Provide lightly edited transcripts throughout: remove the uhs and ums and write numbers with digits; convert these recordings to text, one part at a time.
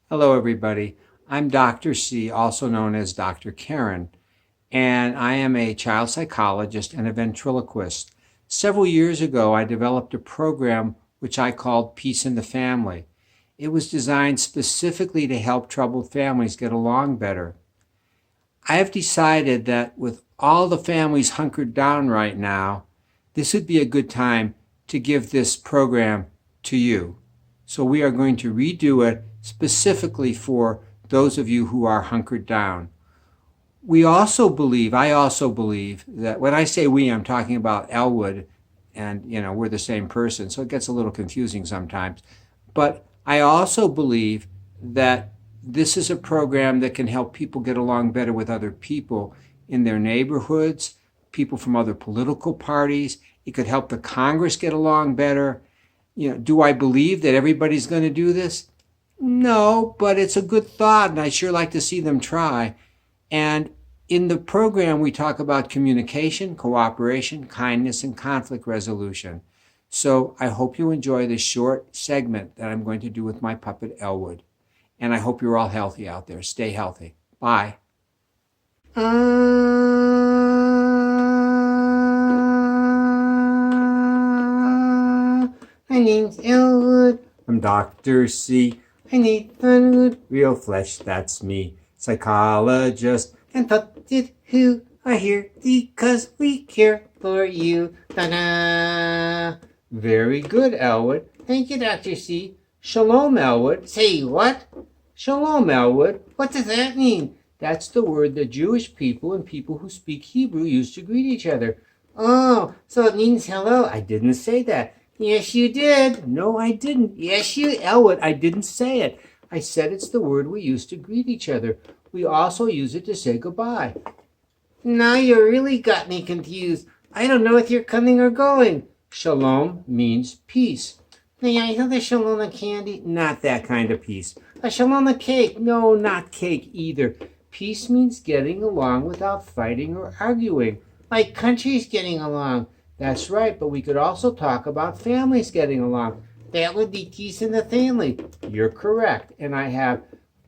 Hello, everybody. I'm Dr. C, also known as Dr. Karen, and I am a child psychologist and a ventriloquist. Several years ago, I developed a program which I called Peace in the Family. It was designed specifically to help troubled families get along better. I have decided that with all the families hunkered down right now, this would be a good time to give this program to you. So we are going to redo it specifically for those of you who are hunkered down. I also believe that when I say we, I'm talking about Elwood, and we're the same person, so it gets a little confusing sometimes. But I also believe that this is a program that can help people get along better with other people in their neighborhoods, people from other political parties. It could help the Congress get along better. Do I believe that everybody's going to do this? No, but it's a good thought, and I sure like to see them try. And in the program, we talk about communication, cooperation, kindness, and conflict resolution. So I hope you enjoy this short segment that I'm going to do with my puppet, Elwood. And I hope you're all healthy out there. Stay healthy. Bye. My name's Elwood. I'm Dr. C. I need food. Real flesh, that's me. Psychologist. And puppet who are here because we care for you. Ta-da! Very good, Elwood. Thank you, Dr. C. Shalom, Elwood. Say what? Shalom, Elwood. What does that mean? That's the word that Jewish people and people who speak Hebrew use to greet each other. Oh, so it means hello. I didn't say that. Yes, you did. No, I didn't. Yes, you... Elwood, I didn't say it. I said it's the word we use to greet each other. We also use it to say goodbye. Now you really got me confused. I don't know if you're coming or going. Shalom means peace. May I have the shalom candy? Not that kind of peace. A shalom cake? No, not cake either. Peace means getting along without fighting or arguing. Like countries getting along. That's right, but we could also talk about families getting along. That would be peace in the family. You're correct, and I have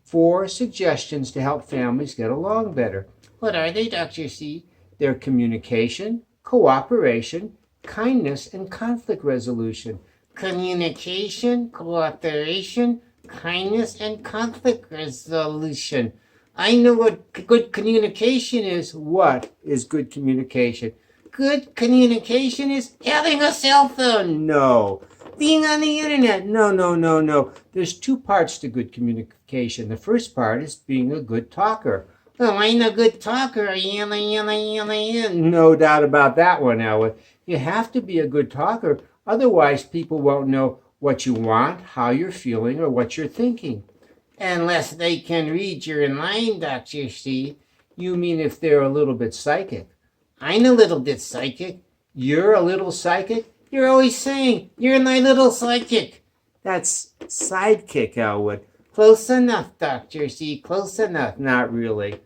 4 suggestions to help families get along better. What are they, Dr. C? They're communication, cooperation, kindness, and conflict resolution. Communication, cooperation, kindness, and conflict resolution. I know what good communication is. What is good communication? Good communication is having a cell phone. No. Being on the internet. No. There's 2 parts to good communication. The first part is being a good talker. Oh, I'm a good talker. No doubt about that one, Elwood. You have to be a good talker. Otherwise, people won't know what you want, how you're feeling, or what you're thinking. Unless they can read your mind, Dr. C. You mean if they're a little bit psychic? I'm a little bit psychic. You're a little psychic? You're always saying, you're my little psychic. That's sidekick, Elwood. Close enough, Dr. C. Close enough. Not really.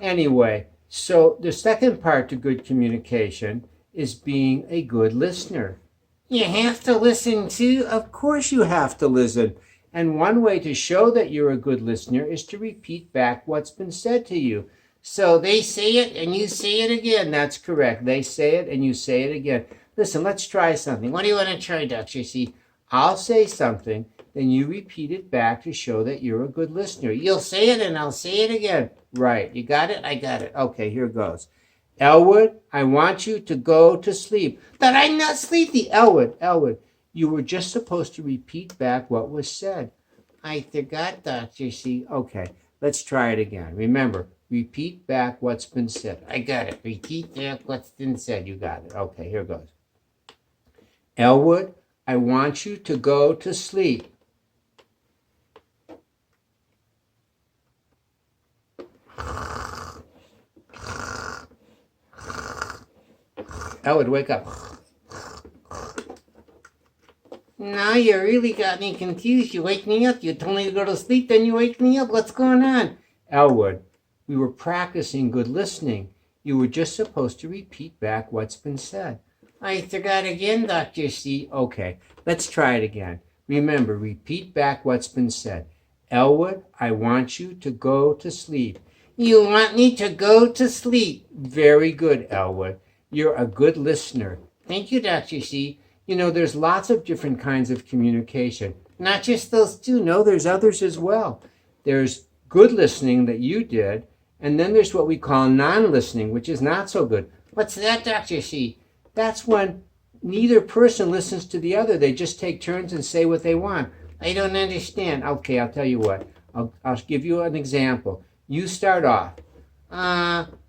Anyway, so the second part to good communication is being a good listener. You have to listen too? Of course you have to listen. And one way to show that you're a good listener is to repeat back what's been said to you. So they say it and you say it again. That's correct. They say it and you say it again. Listen, let's try something. What do you want to try, Dr. C? I'll say something, then you repeat it back to show that you're a good listener. You'll say it and I'll say it again. Right. You got it? I got it. Okay, here goes. Elwood, I want you to go to sleep. But I'm not sleepy. Elwood, you were just supposed to repeat back what was said. I forgot, Dr. C. Okay, let's try it again. Remember, repeat back what's been said. I got it. Repeat back what's been said. You got it. Okay, here goes. Elwood, I want you to go to sleep. Elwood, wake up. Now you really got me confused. You wake me up. You told me to go to sleep, then you wake me up. What's going on? Elwood, we were practicing good listening. You were just supposed to repeat back what's been said. I forgot again, Dr. C. Okay, let's try it again. Remember, repeat back what's been said. Elwood, I want you to go to sleep. You want me to go to sleep. Very good, Elwood. You're a good listener. Thank you, Dr. C. You know, there's lots of different kinds of communication. Not just those two. No, there's others as well. There's good listening that you did, and then there's what we call non-listening, which is not so good. What's that, Dr. C? That's when neither person listens to the other. They just take turns and say what they want. I don't understand. Okay, I'll tell you what. I'll give you an example. You start off.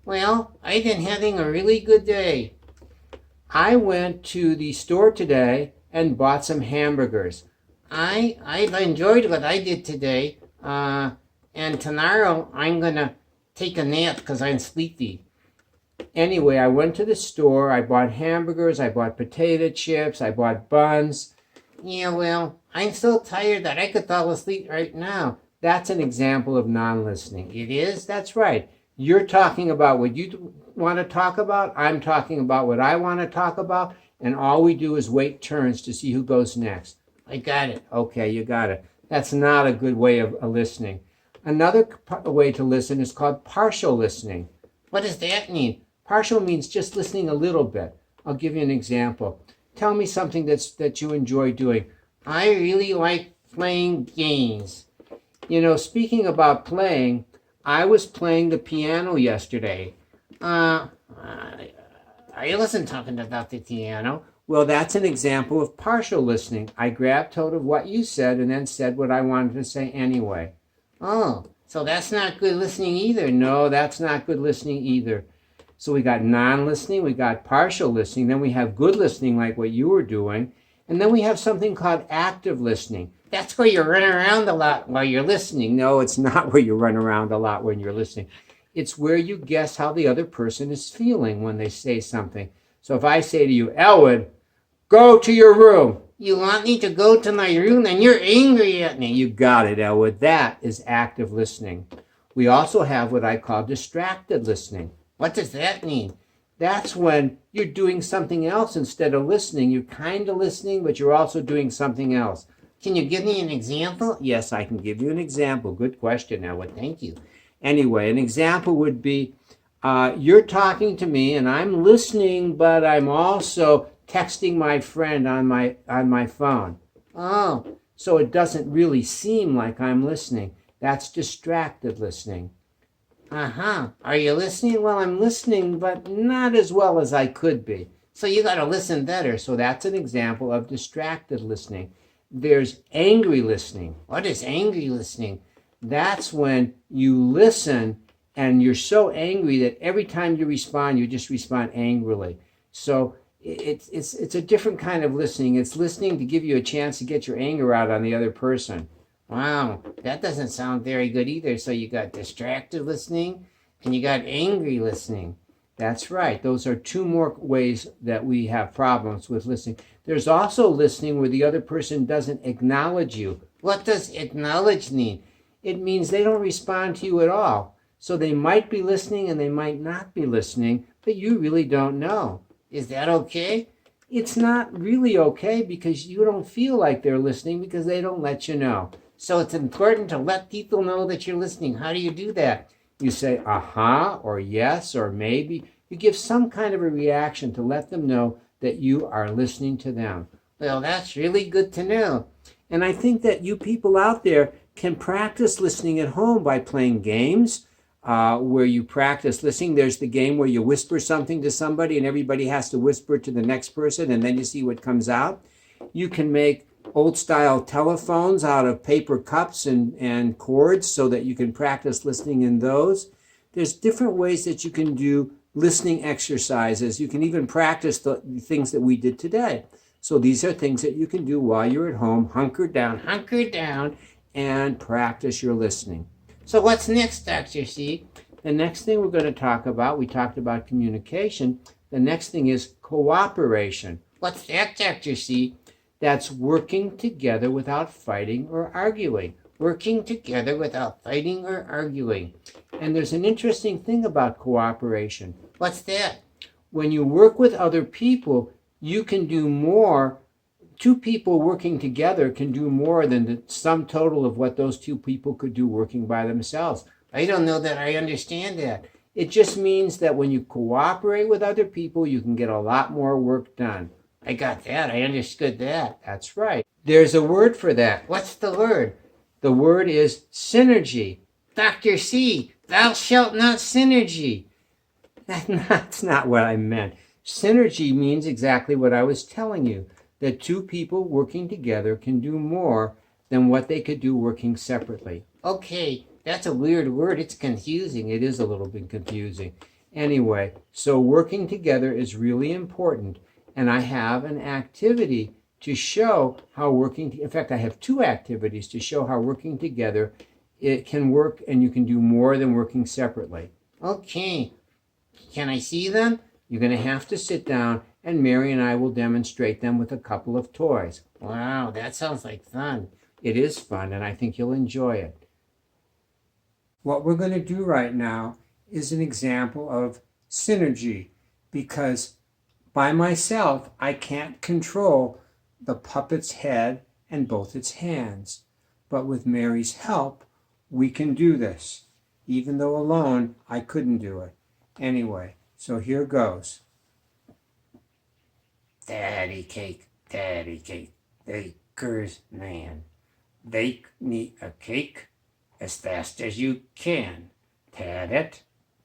Well, I've been having a really good day. I went to the store today and bought some hamburgers. I've enjoyed what I did today. And tomorrow I'm gonna take a nap because I'm sleepy. Anyway, I went to the store. I bought hamburgers. I bought potato chips. I bought buns. Yeah, well, I'm so tired that I could fall asleep right now. That's an example of non-listening. It is? That's right. You're talking about what you want to talk about. I'm talking about what I want to talk about. And all we do is wait turns to see who goes next. I got it. Okay, you got it. That's not a good way of listening. Another way to listen is called partial listening. What does that mean? Partial means just listening a little bit. I'll give you an example. Tell me something that you enjoy doing. I really like playing games. You know, speaking about playing, I was playing the piano yesterday. I wasn't talking about the piano. Well, that's an example of partial listening. I grabbed hold of what you said and then said what I wanted to say anyway. Oh, so that's not good listening either. No, that's not good listening either. So we got non-listening, we got partial listening, then we have good listening like what you were doing, and then we have something called active listening. That's where you run around a lot while you're listening. No, it's not where you run around a lot when you're listening. It's where you guess how the other person is feeling when they say something. So if I say to you, Elwood, go to your room. You want me to go to my room and you're angry at me. You got it, Elwood. That is active listening. We also have what I call distracted listening. What does that mean? That's when you're doing something else instead of listening. You're kind of listening, but you're also doing something else. Can you give me an example? Yes, I can give you an example. Good question, Elwood. Thank you. Anyway, an example would be you're talking to me and I'm listening, but I'm also texting my friend on my phone. Oh. So it doesn't really seem like I'm listening. That's distracted listening. Uh-huh. Are you listening? Well, I'm listening, but not as well as I could be. So you got to listen better. So that's an example of distracted listening. There's angry listening. What is angry listening? That's when you listen and you're so angry that every time you respond, you just respond angrily. So it's a different kind of listening. It's listening to give you a chance to get your anger out on the other person. Wow, that doesn't sound very good either. So you got distracted listening and you got angry listening. That's right. Those are two more ways that we have problems with listening. There's also listening where the other person doesn't acknowledge you. What does acknowledge mean? It means they don't respond to you at all. So they might be listening and they might not be listening, but you really don't know. Is that okay? It's not really okay because you don't feel like they're listening because they don't let you know. So it's important to let people know that you're listening. How do you do that? You say, uh-huh, or yes, or maybe. You give some kind of a reaction to let them know that you are listening to them. Well, that's really good to know. And I think that you people out there can practice listening at home by playing games where you practice listening. There's the game where you whisper something to somebody and everybody has to whisper to the next person and then you see what comes out. You can make old-style telephones out of paper cups and cords so that you can practice listening in those. There's different ways that you can do listening exercises. You can even practice the things that we did today. So these are things that you can do while you're at home. Hunker down, and practice your listening. So what's next, Dr. C? The next thing we're going to talk about, we talked about communication. The next thing is cooperation. What's that, Dr. C? That's working together without fighting or arguing. Working together without fighting or arguing. And there's an interesting thing about cooperation. What's that? When you work with other people, you can do more two people working together can do more than the sum total of what those two people could do working by themselves. I don't know that I understand that. It just means that when you cooperate with other people, you can get a lot more work done. I got that. I understood that. That's right. There's a word for that. What's the word? The word is synergy. Dr. C, thou shalt not synergy. That's not what I meant. Synergy means exactly what I was telling you, that two people working together can do more than what they could do working separately. Okay, that's a weird word. It's confusing. It is a little bit confusing. Anyway, so working together is really important, and I have an activity to show how in fact, I have two activities to show how working together it can work and you can do more than working separately. Okay. Can I see them? You're going to have to sit down, and Mary and I will demonstrate them with a couple of toys. Wow, that sounds like fun. It is fun, and I think you'll enjoy it. What we're going to do right now is an example of synergy, because by myself, I can't control the puppet's head and both its hands. But with Mary's help, we can do this, even though alone I couldn't do it. Anyway, so here goes. Daddy cake, baker's man. Bake me a cake as fast as you can. Pat it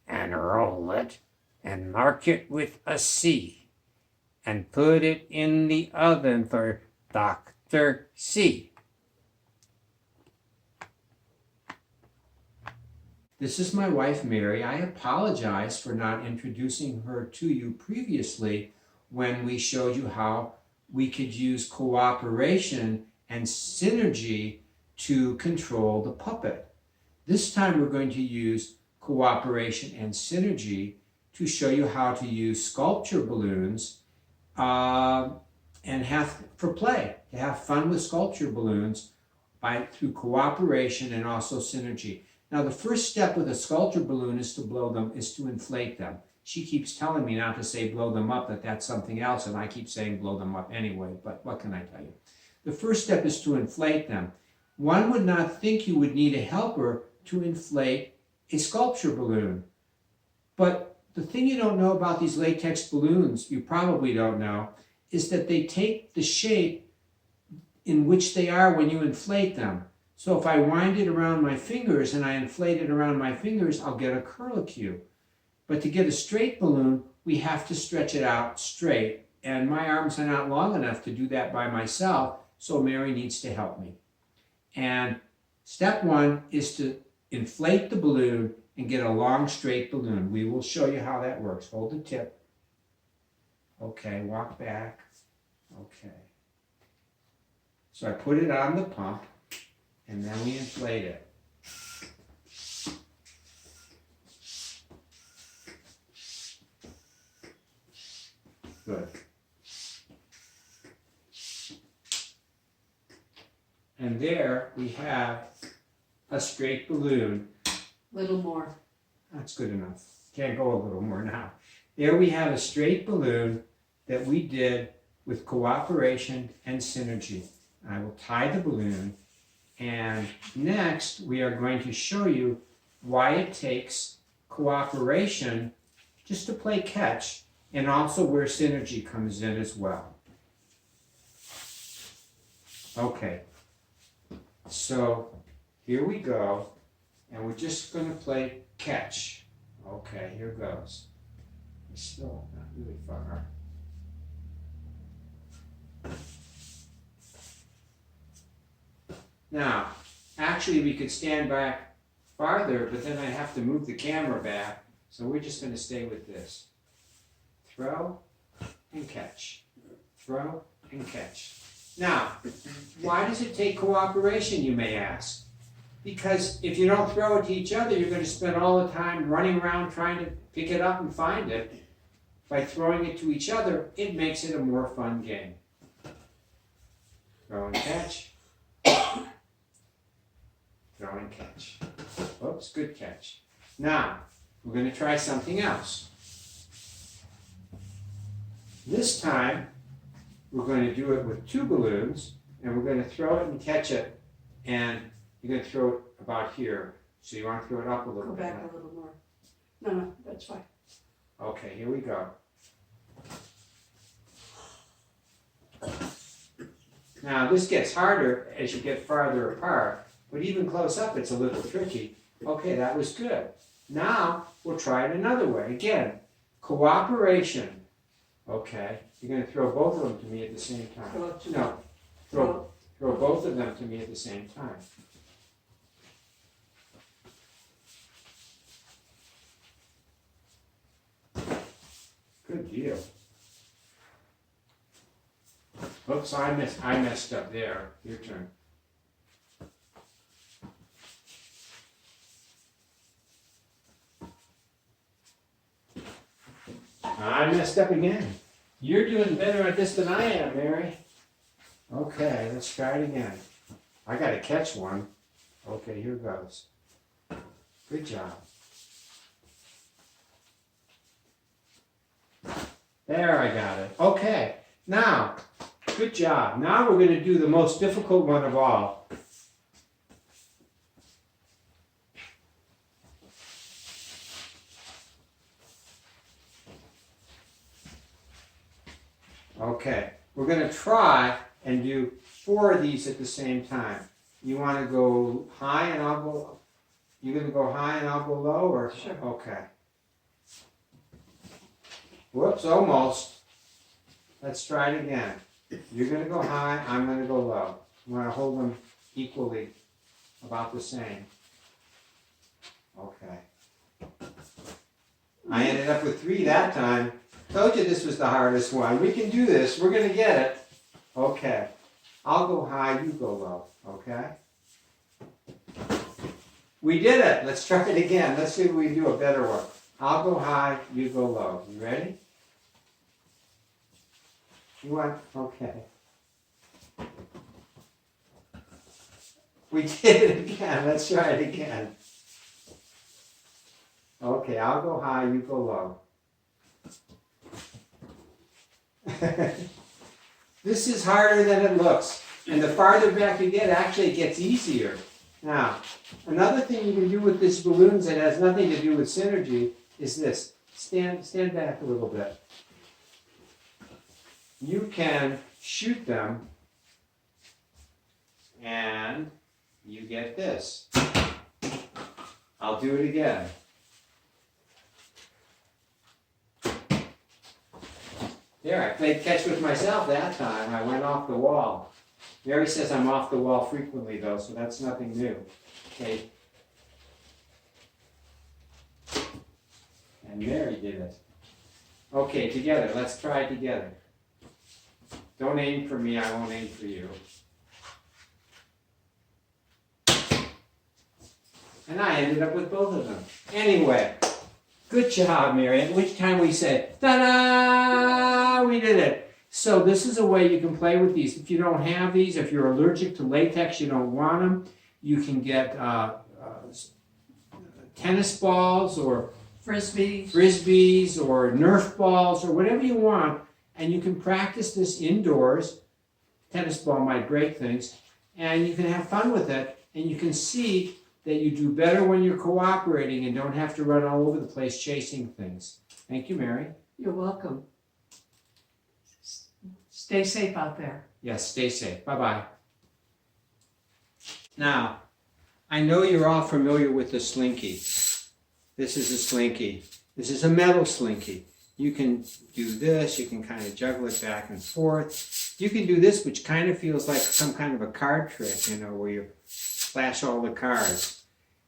and roll it and mark it with a C and put it in the oven for Dr. C. This is my wife, Mary. I apologize for not introducing her to you previously when we showed you how we could use cooperation and synergy to control the puppet. This time we're going to use cooperation and synergy to show you how to use sculpture balloons and for play, to have fun with sculpture balloons through cooperation and also synergy. Now, the first step with a sculpture balloon is to inflate them. She keeps telling me not to say blow them up, that that's something else, and I keep saying blow them up anyway, but what can I tell you? The first step is to inflate them. One would not think you would need a helper to inflate a sculpture balloon. But the thing you don't know about these latex balloons, you probably don't know, is that they take the shape in which they are when you inflate them. So if I wind it around my fingers and I inflate it around my fingers, I'll get a curlicue. But to get a straight balloon, we have to stretch it out straight. And my arms are not long enough to do that by myself, so Mary needs to help me. And step one is to inflate the balloon and get a long, straight balloon. We will show you how that works. Hold the tip. Okay, walk back. Okay. So I put it on the pump, and then we inflate it. Good. And there we have a straight balloon. Little more. That's good enough. Can't go a little more now. There we have a straight balloon that we did with cooperation and synergy. I will tie the balloon, and next we are going to show you why it takes cooperation just to play catch, and also where synergy comes in as well. Okay, so here we go, and we're just going to play catch. Okay, here goes. It's still not really far. Now, actually we could stand back farther, but then I have to move the camera back, so we're just going to stay with this. Throw and catch. Throw and catch. Now, why does it take cooperation, you may ask? Because if you don't throw it to each other, you're going to spend all the time running around trying to pick it up and find it. By throwing it to each other, it makes it a more fun game. Throw and catch. Throw and catch. Oops, good catch. Now, we're going to try something else. This time, we're going to do it with 2 balloons, and we're going to throw it and catch it, and you're going to throw it about here. So you want to throw it up a little Go bit. back a little more. No, that's fine. Okay, here we go. Now this gets harder as you get farther apart, but even close up it's a little tricky. Okay, that was good. Now we'll try it another way. Again, cooperation. Okay, you're going to throw both of them to me at the same time. Throw it to me. No, throw both of them to me at the same time. Good deal. Oops, I messed up there. Your turn. I messed up again. You're doing better at this than I am, Mary. Okay, let's try it again. I gotta catch one. Okay, here goes. Good job. There, I got it. Okay, now, good job. Now we're going to do the most difficult one of all. Okay, we're going to try and do 4 of these at the same time. You want to go high and I'll go, you're going to go high and I'll go low, or? Sure. Okay. Whoops, almost. Let's try it again. You're going to go high, I'm going to go low. You want to hold them equally, about the same. Okay. I ended up with 3 that time. Told you this was the hardest one. We can do this. We're going to get it. Okay. I'll go high, you go low. Okay? We did it. Let's try it again. Let's see if we can do a better one. I'll go high, you go low. You ready? You want, okay. We did it again. Let's try it again. Okay, I'll go high, you go low. This is harder than it looks. And the farther back you get, actually it gets easier. Now, another thing you can do with these balloons that has nothing to do with synergy is this. Stand back a little bit. You can shoot them and you get this. I'll do it again. There, I played catch with myself that time. I went off the wall. Mary says I'm off the wall frequently though, so that's nothing new. Okay. And Mary did it. Okay, together. Let's try it together. Don't aim for me, I won't aim for you. And I ended up with both of them. Anyway, good job, Mary. At which time we said, ta-da! We did it. So this is a way you can play with these. If you don't have these, if you're allergic to latex, you don't want them, you can get tennis balls or frisbees or Nerf balls or whatever you want, and you can practice this indoors. Tennis ball might break things, and you can have fun with it, and you can see that you do better when you're cooperating and don't have to run all over the place chasing things. Thank you, Mary. You're welcome. Stay safe out there. Yes, stay safe. Bye-bye. Now, I know you're all familiar with the Slinky. This is a Slinky. This is a metal Slinky. You can do this. You can kind of juggle it back and forth. You can do this, which kind of feels like some kind of a card trick, you know, where you flash all the cards.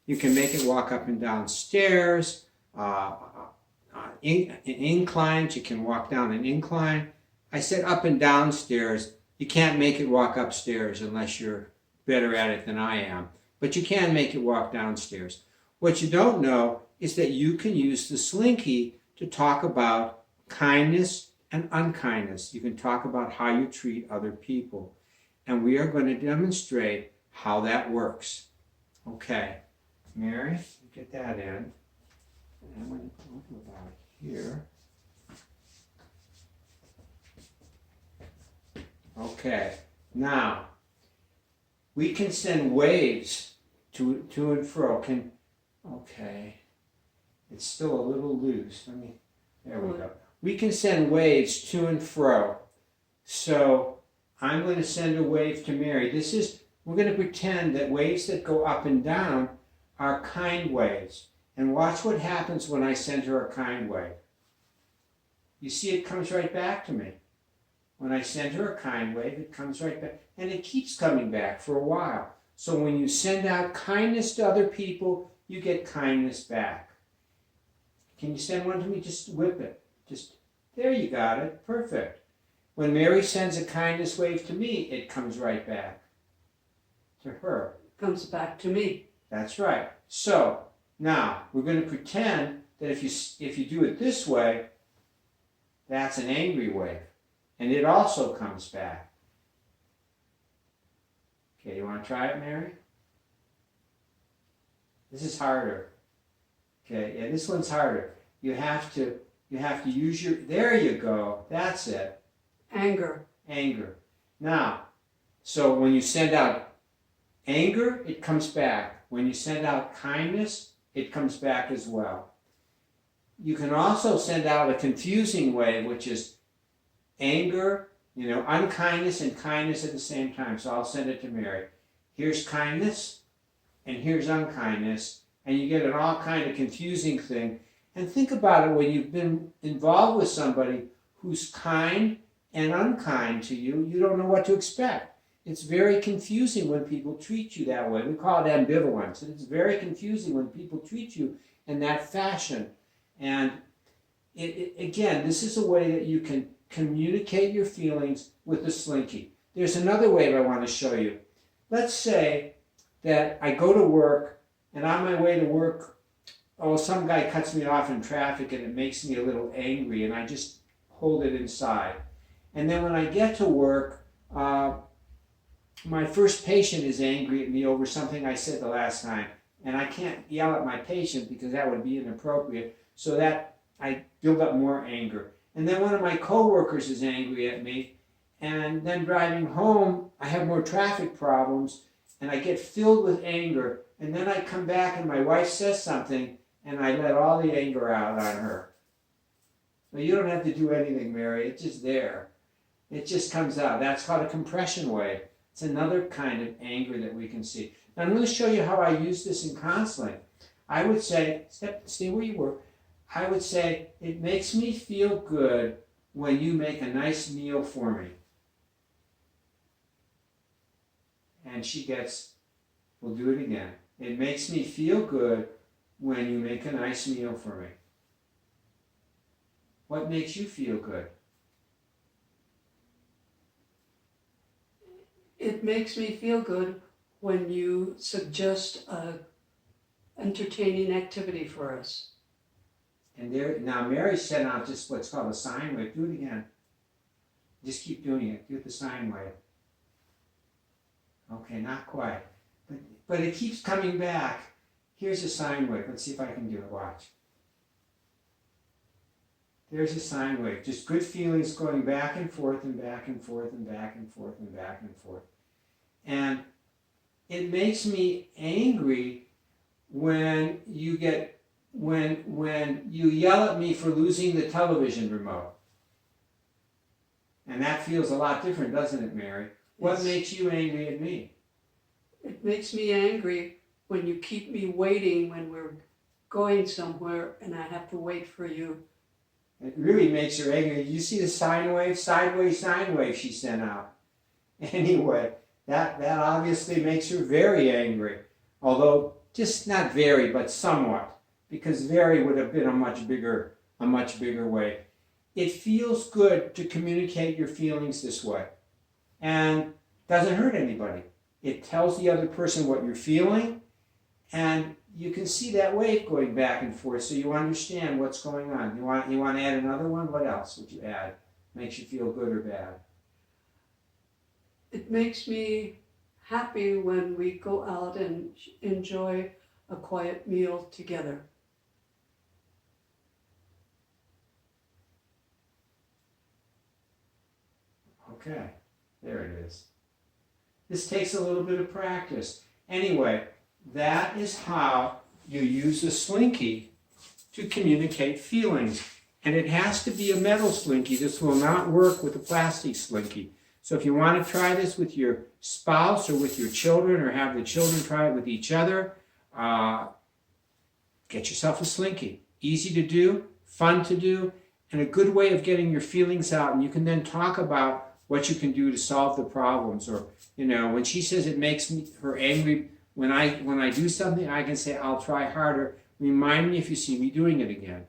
You can make it walk up and down stairs. In inclines, you can walk down an incline. I said up and down stairs. You can't make it walk upstairs unless you're better at it than I am. But you can make it walk downstairs. What you don't know is that you can use the Slinky to talk about kindness and unkindness. You can talk about how you treat other people. And we are going to demonstrate how that works. Okay, Mary, get that in. And I'm going to go about here. Okay. Now, we can send waves to and fro. Okay. It's still a little loose. There we go. We can send waves to and fro. So I'm going to send a wave to Mary. We're going to pretend that waves that go up and down are kind waves. And watch what happens when I send her a kind wave. You see, it comes right back to me. When I send her a kind wave, it comes right back. And it keeps coming back for a while. So when you send out kindness to other people, you get kindness back. Can you send one to me? Just whip it. There you got it. Perfect. When Mary sends a kindness wave to me, it comes right back to her. Comes back to me. That's right. So now we're going to pretend that if you do it this way, that's an angry wave. And it also comes back. Okay, you want to try it, Mary? This is harder. Okay, yeah, this one's harder. You have to use your, there you go. That's it. Anger. Anger. Now, so when you send out anger, it comes back. When you send out kindness, it comes back as well. You can also send out a confusing wave, which is anger, unkindness and kindness at the same time. So I'll send it to Mary. Here's kindness, and here's unkindness, and you get an all kind of confusing thing. And think about it when you've been involved with somebody who's kind and unkind to you, you don't know what to expect. It's very confusing when people treat you that way. We call it ambivalence. And it's very confusing when people treat you in that fashion. And again, this is a way that you can communicate your feelings with the Slinky. There's another wave I want to show you. Let's say that I go to work, and on my way to work, some guy cuts me off in traffic and it makes me a little angry, and I just hold it inside. And then when I get to work, my first patient is angry at me over something I said the last time. And I can't yell at my patient because that would be inappropriate. So that I build up more anger. And then one of my coworkers is angry at me. And then driving home, I have more traffic problems. And I get filled with anger. And then I come back and my wife says something. And I let all the anger out on her. Well, you don't have to do anything, Mary. It's just there. It just comes out. That's called a compression wave. It's another kind of anger that we can see. Now, I'm going to show you how I use this in counseling. I would say, stay where you were. I would say, it makes me feel good when you make a nice meal for me. And she gets, we'll do it again. It makes me feel good when you make a nice meal for me. What makes you feel good? It makes me feel good when you suggest a entertaining activity for us. And there, now Mary sent out just what's called a sine wave. Do it again. Just keep doing it. Do the sine wave. Okay, not quite. But it keeps coming back. Here's a sine wave. Let's see if I can do it. Watch. There's a sine wave. Just good feelings going back and forth and back and forth and back and forth and back and forth. And it makes me angry when you get when you yell at me for losing the television remote. And that feels a lot different, doesn't it, Mary? What Yes. makes you angry at me? It makes me angry when you keep me waiting when we're going somewhere and I have to wait for you. It really makes her angry. You see the sine wave, sideways sine wave she sent out. Anyway, that obviously makes her very angry. Although, just not very, but somewhat. Because very would have been a much bigger wave. It feels good to communicate your feelings this way. And doesn't hurt anybody. It tells the other person what you're feeling, and you can see that wave going back and forth, so you understand what's going on. You want to add another one? What else would you add? Makes you feel good or bad? It makes me happy when we go out and enjoy a quiet meal together. Okay. There it is. This takes a little bit of practice. Anyway, that is how you use a Slinky to communicate feelings. And it has to be a metal Slinky. This will not work with a plastic Slinky. So if you want to try this with your spouse or with your children, or have the children try it with each other, get yourself a Slinky. Easy to do, fun to do, and a good way of getting your feelings out. And you can then talk about what you can do to solve the problems. Or, when she says it makes her angry, when I do something, I can say, I'll try harder. Remind me if you see me doing it again.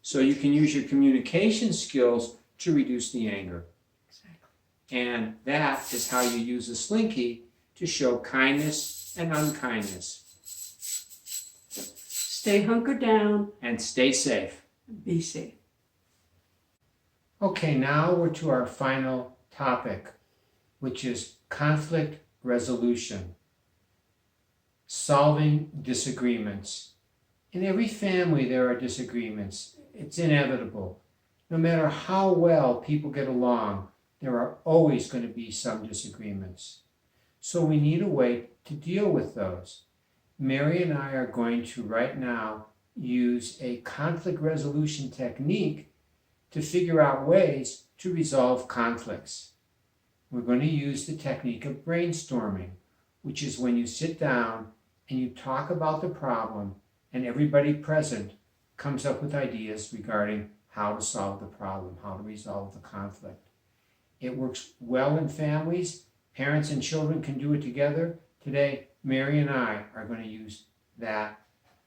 So you can use your communication skills to reduce the anger. Exactly. And that is how you use a Slinky to show kindness and unkindness. Stay hunkered down. And stay safe. Be safe. Okay, now we're to our final topic, which is conflict resolution. Solving disagreements. In every family there are disagreements. It's inevitable. No matter how well people get along, there are always going to be some disagreements. So we need a way to deal with those. Mary and I are going to right now use a conflict resolution technique to figure out ways to resolve conflicts. We're going to use the technique of brainstorming, which is when you sit down and you talk about the problem and everybody present comes up with ideas regarding how to solve the problem, how to resolve the conflict. It works well in families. Parents and children can do it together. Today, Mary and I are going to use that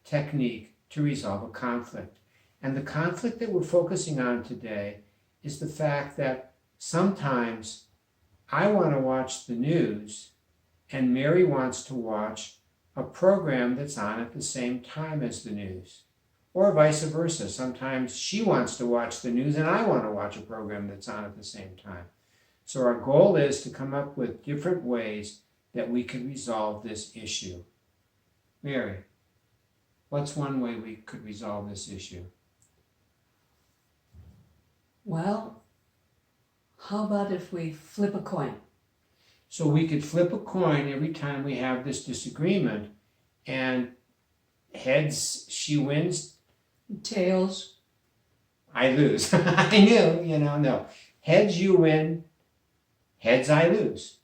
technique to resolve a conflict. And the conflict that we're focusing on today is the fact that sometimes I want to watch the news and Mary wants to watch a program that's on at the same time as the news. Or vice versa. Sometimes she wants to watch the news and I want to watch a program that's on at the same time. So our goal is to come up with different ways that we can resolve this issue. Mary, what's one way we could resolve this issue? Well, how about if we flip a coin? So we could flip a coin every time we have this disagreement, and heads, she wins. Tails. I lose. I knew, no. Heads, you win. Heads, I lose.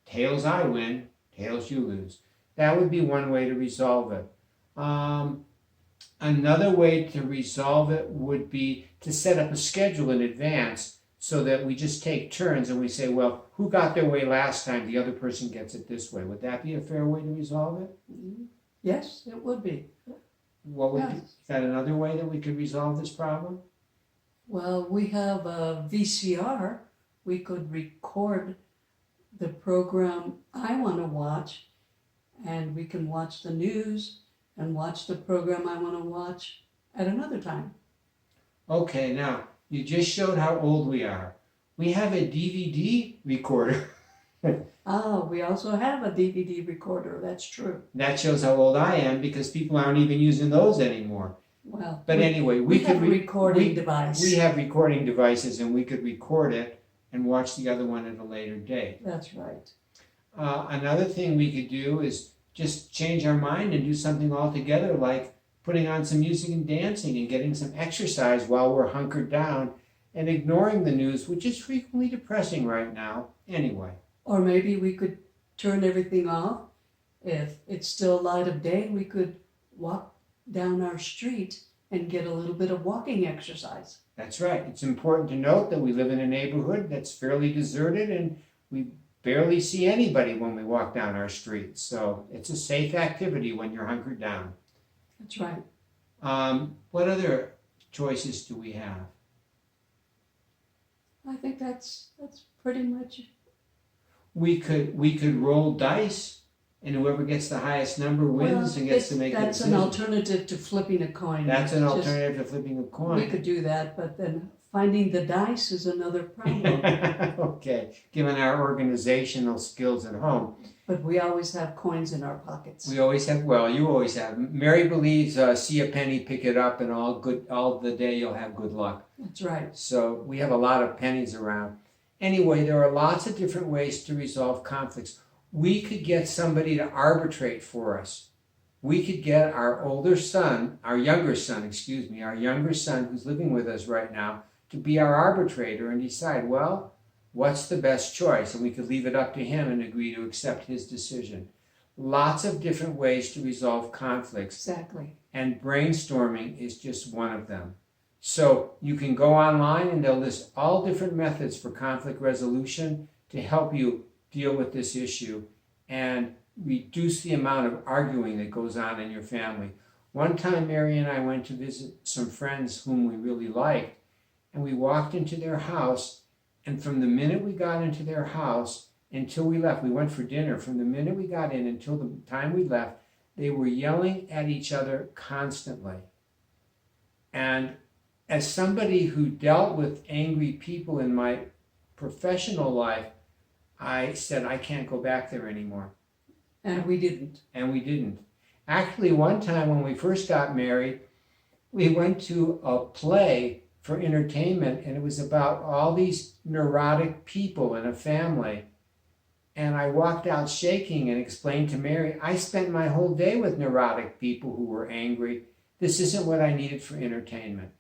Tails, I win. Tails, you lose. That would be one way to resolve it. Another way to resolve it would be to set up a schedule in advance so that we just take turns and we say, well, who got their way last time? The other person gets it this way. Would that be a fair way to resolve it? Yes, it would be. What would Yes. is that another way that we could resolve this problem? Well, we have a VCR. We could record the program I want to watch, and we can watch the news and watch the program I want to watch at another time. Okay, now, you just showed how old we are. We have a DVD recorder. We also have a DVD recorder. That's true. That shows how old I am because people aren't even using those anymore. Well, But anyway, we could have a recording device. We have recording devices and we could record it and watch the other one at a later date. That's right. Another thing we could do is just change our mind and do something altogether, like putting on some music and dancing and getting some exercise while we're hunkered down and ignoring the news, which is frequently depressing right now anyway. Or maybe we could turn everything off. If it's still light of day, we could walk down our street and get a little bit of walking exercise. That's right. It's important to note that we live in a neighborhood that's fairly deserted and we barely see anybody when we walk down our street. So it's a safe activity when you're hunkered down. That's right. What other choices do we have? I think that's pretty much it. We could roll dice, and whoever gets the highest number wins and gets to make the That's decision. an alternative to flipping a coin. That's an Just- alternative to flipping a coin. We could do that, but then finding the dice is another problem. Okay, given our organizational skills at home. But we always have coins in our pockets. We always have, well, you always have. Mary believes, see a penny, pick it up, and all the day you'll have good luck. That's right. So we have a lot of pennies around. Anyway, there are lots of different ways to resolve conflicts. We could get somebody to arbitrate for us. We could get our younger son who's living with us right now, to be our arbitrator and decide, well, what's the best choice? And we could leave it up to him and agree to accept his decision. Lots of different ways to resolve conflicts. Exactly. And brainstorming is just one of them. So you can go online and they'll list all different methods for conflict resolution to help you deal with this issue and reduce the amount of arguing that goes on in your family. One time, Mary and I went to visit some friends whom we really liked, and we walked into their house, and from the minute we got into their house until we left, we went for dinner, from the minute we got in until the time we left, they were yelling at each other constantly. And as somebody who dealt with angry people in my professional life, I said, I can't go back there anymore. And we didn't. And we didn't. Actually, one time when we first got married, we went to a play for entertainment, and it was about all these neurotic people in a family. And I walked out shaking and explained to Mary, I spent my whole day with neurotic people who were angry. This isn't what I needed for entertainment.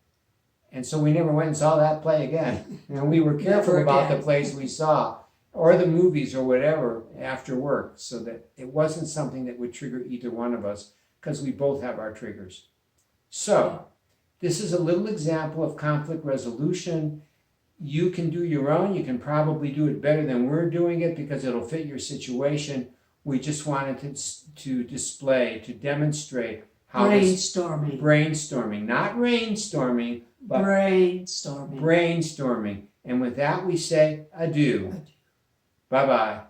And so we never went and saw that play again. And we were careful about the plays we saw, or the movies or whatever after work, so that it wasn't something that would trigger either one of us, because we both have our triggers. So this is a little example of conflict resolution. You can do your own. You can probably do it better than we're doing it because it'll fit your situation. We just wanted to display, to demonstrate how brainstorming, not rainstorming, but brainstorming. And with that, we say adieu. Bye-bye.